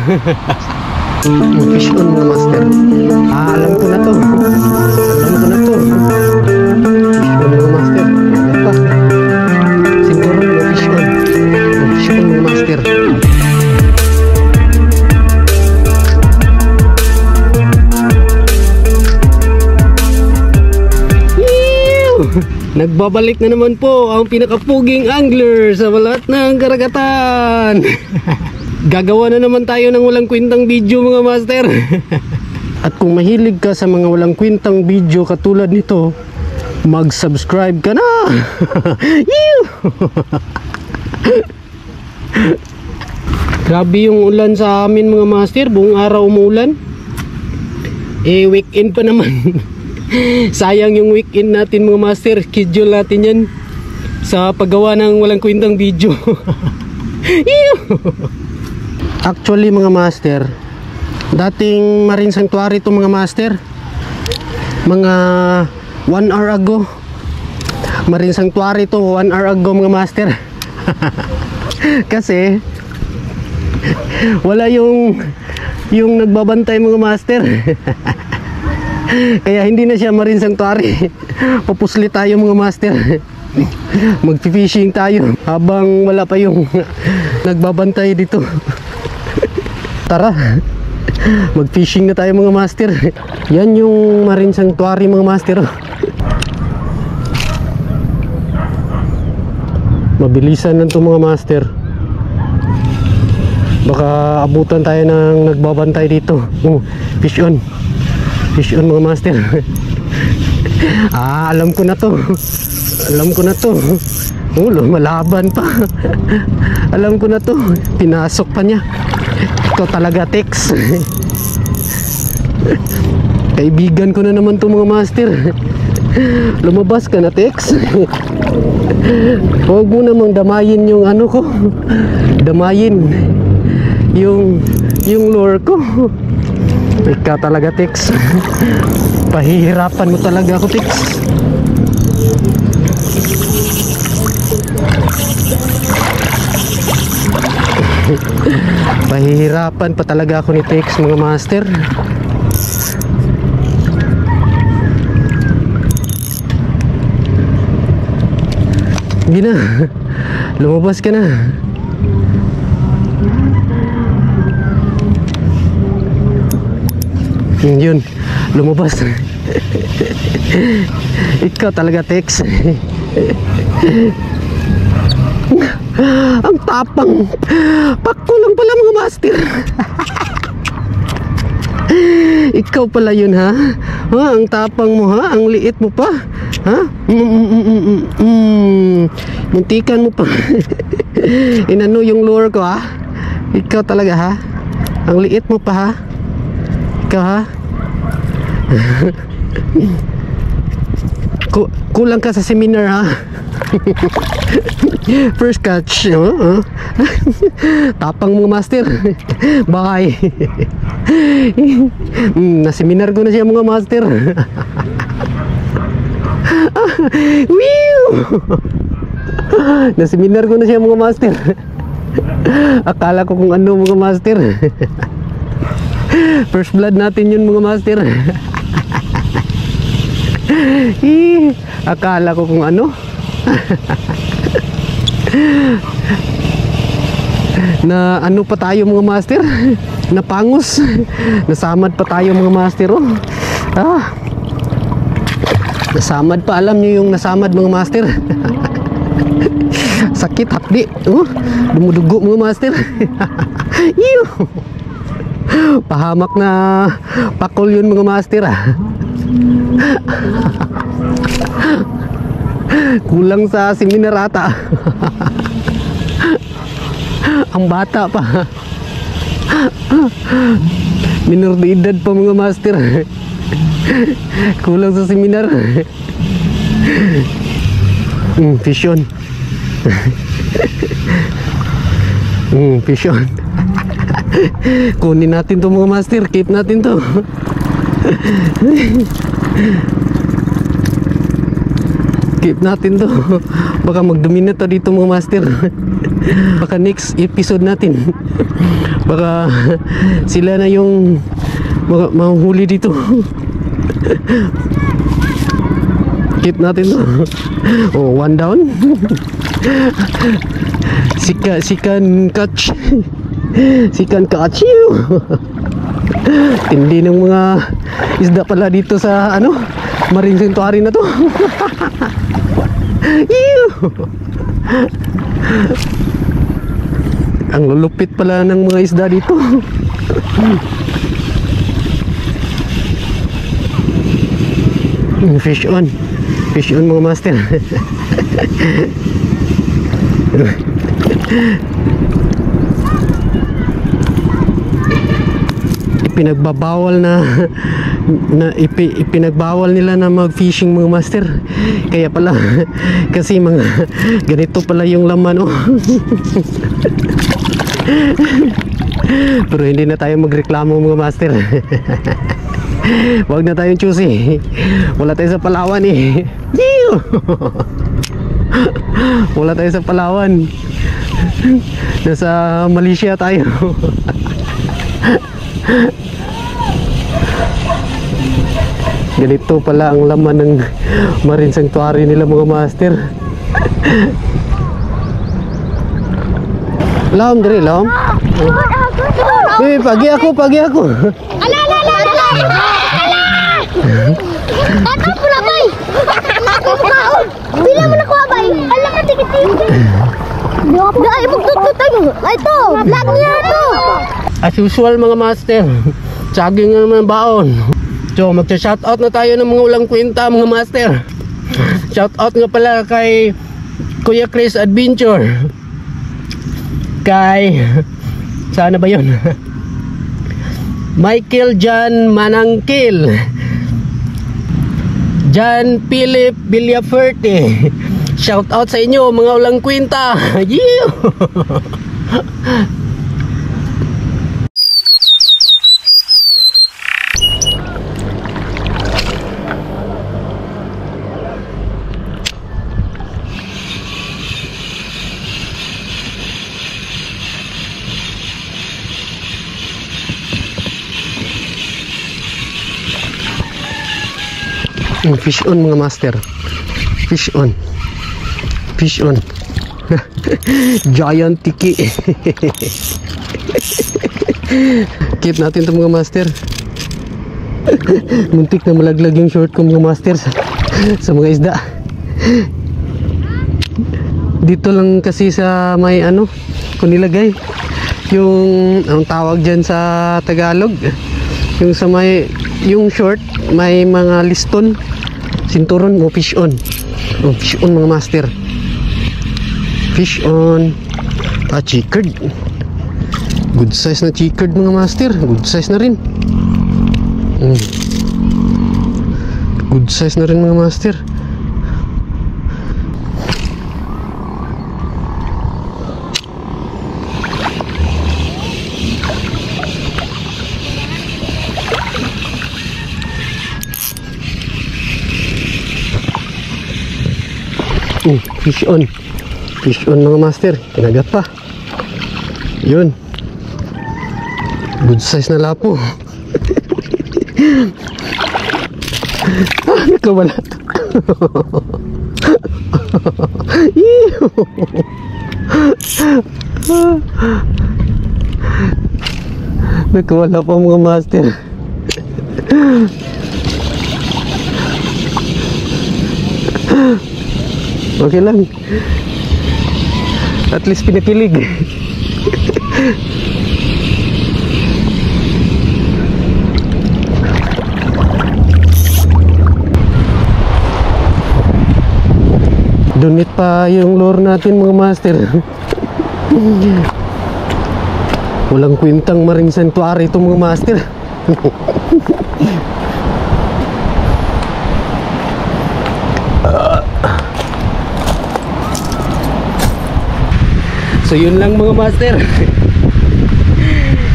Fish on mga master. Alam ko na to. Fish on mga master. Ito. Siguro yung fish on. Fish on mga master. Nagbabalik na naman po ang pinakapuging angler sa balat ng karagatan. Gagawa na naman tayo ng walang kwentang video mga master. At kung mahilig ka sa mga walang kwentang video katulad nito, mag-subscribe ka na. Grabe yung ulan sa amin mga master. Buong araw umuulan. Weekend pa naman. Sayang yung weekend natin mga master. Schedule natin yan sa paggawa ng walang kwentang video. Actually mga master, dating Marine Sanctuary ito mga master. Mga 1 hour ago Marine Sanctuary ito 1 hour ago mga master. Kasi wala yung nagbabantay mga master. Kaya hindi na siya Marine Sanctuary. Papusli tayo mga master. Mag-fishing tayo habang wala pa yung nagbabantay dito. Tara, mag-fishing na tayo mga master. Yan yung Marine Sanctuary mga master. Mabilisan lang to mga master. Baka abutan tayo ng nagbabantay dito. Fish on. Fish on mga master. Alam ko na to. Alam ko na to. Malaban pa. Alam ko na to. Pinasok pa niya. Ikaw talaga Tex. Kaibigan ko na naman to mga master. Lumabas ka na Tex. Huwag mo namang damayin yung ano ko. Damayin yung lure ko. Ikaw talaga Tex. Pahihirapan mo talaga ako Tex. Pahihirapan pa talaga ako ni Tex mga master. Hindi na. Lumabas ka na. Yun, lumabas. Ikaw talaga Tex. Ang tapang. Pakko lang pala mga master. Ikaw pala yun ha? Ang tapang mo ha? Ang liit mo pa ha? Muntikan mo pa. Inano yung lure ko ha? Ikaw talaga ha? Ang liit mo pa ha? Ikaw ha? Kulang ka sa seminar ha? First catch. Tapang mga master. Bye. Naseminar ko na siya mga master. Naseminar ko na siya mga master. Akala ko kung ano mga master. First blood natin yun mga master. Akala ko kung ano. Na ano pa tayo mga master. Napangos. Nasamad pa tayo mga master nasamad pa. Alam nyo yung nasamad mga master. Sakit hapdi. Dumudugo mga master. Pahamak na pakol yun mga master Kulang sa seminar ata. Ang bata pa. Minor de edad pa mga master. Kulang sa seminar. Fish on. Fish on. Kunin natin to mga master. Keep natin to. Skip natin to. Baka magdumi na to dito mga master. Baka next episode natin, baka sila na yung mahuli dito. Skip natin to. Oh, one down. Sikan catch. Sikan catch. Tindi ng mga isda pala dito sa ano, Marine Sanctuary na to. Ang lulupit pala ng mga isda dito. Fish on. Fish on mga master. Ipinagbabawal ipinagbawal nila na mag-fishing mga master. Kaya pala kasi mga ganito pala yung laman, oh. Pero hindi na tayo magreklamo mga master. Wag na tayong choosy. Wala tayo sa Palawan eh. Wala tayo sa Palawan. Nasa Malaysia tayo. Ganito pala ang laman ng Marine Sanctuary nila mga master. Lam diri lam. Pagi ako. Ala. Tato pula bay. Ako kaon. Bila mo na ko bay. Ala ka tikit-tikit. Dai bugtut tayo. Ay to, vlog niya to. As usual mga master, saging na naman baon. So magsa-shoutout na tayo ng mga walang kwenta mga master. Shoutout nga pala kay Kuya Chris Adventure. Kay sana ba yun? Michael John Manangkil, John Philip Villaferte. Shoutout sa inyo mga walang kwenta. Yeah! Fish on mga master. Fish on. Giant tiki. Keep natin ito mga master. Muntik na malaglag yung short ko mga master sa mga isda. Dito lang kasi sa may ano kung nilagay yung ang tawag dyan sa Tagalog, yung sa may yung short may mga liston, sinturon mo. Fish on. Oh, fish on mga master. Fish on. Chickered. Good size na chickered mga master. Good size na rin. Good size na rin mga master. Fish on. Fish on mga master. Kinagat pa. Yun. Good size na lapo. Nakawala. Nakawala pa mga master. Okay lang. At least pinakilig. Dunit pa yung lure natin mga master. Walang kwentang Marine Sanctuary ito mga master. So yun lang mga master.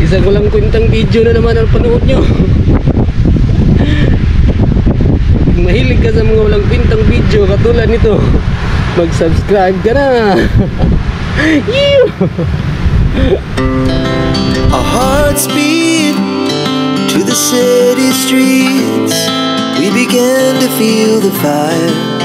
Isang walang kwentang video na naman ang panood nyo. mahilig ka sa mga walang pintang video katulad nito, mag-subscribe ka na. Our hearts beat to the city streets. We began to feel the fire.